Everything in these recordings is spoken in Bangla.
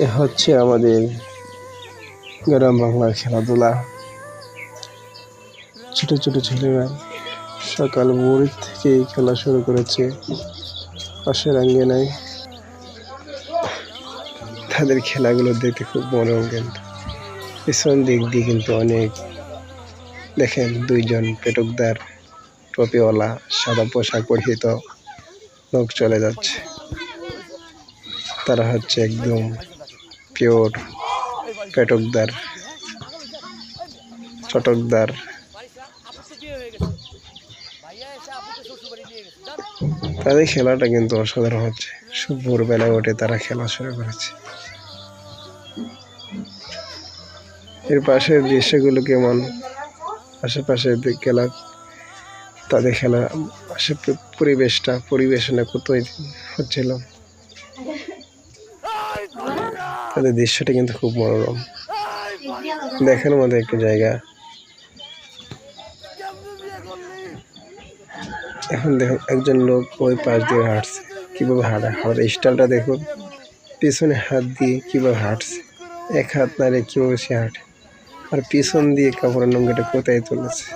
এ হচ্ছে আমাদের গ্রাম বাংলার খেলাধুলা। ছোট ছোট ছেলেরা সকাল ভোর থেকেই খেলা শুরু করেছে পাশের আঙ্গিনায়। তাদের খেলাগুলো দেখতে খুব মনোরম, কিন্তু পিছন দিক দিয়ে কিন্তু অনেক, দেখেন দুইজন পেটকদার টপিওয়ালা সাদা পোশাক পরিহিত লোক চলে যাচ্ছে। তারা হচ্ছে একদম পিওর পেটকদার, চটকদার। তাদের খেলাটা কিন্তু অসাধারণ হচ্ছে। ভোরবেলায় উঠে তারা খেলা শুরু করেছে। এর পাশের দৃশ্যগুলো কেমন, আশেপাশে খেলা, তাদের খেলা, পরিবেশনা কত হচ্ছিল, তাদের দৃশ্যটা কিন্তু খুব মনোরম, দেখার মতো একটা জায়গা। এখন দেখুন একজন লোক ওই পাশ দিয়ে হাঁটছে, কিভাবে হাঁটার স্টাইলটা দেখুন, পিছনে হাত দিয়ে কিভাবে হাঁটছে, এক হাত নাড়ে কিভাবে সে হাঁটে, আর পিছন দিয়ে কাপড়ের লুঙ্গিটা কোথায় তুলেছে।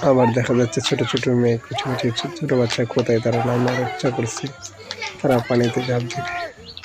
আবার দেখা যাচ্ছে ছোট ছোট মেয়ে, ছোট বাচ্চা কোথায় তারা নামার ইচ্ছা করছে, তারা পানিতে ঝাঁপ দিবে।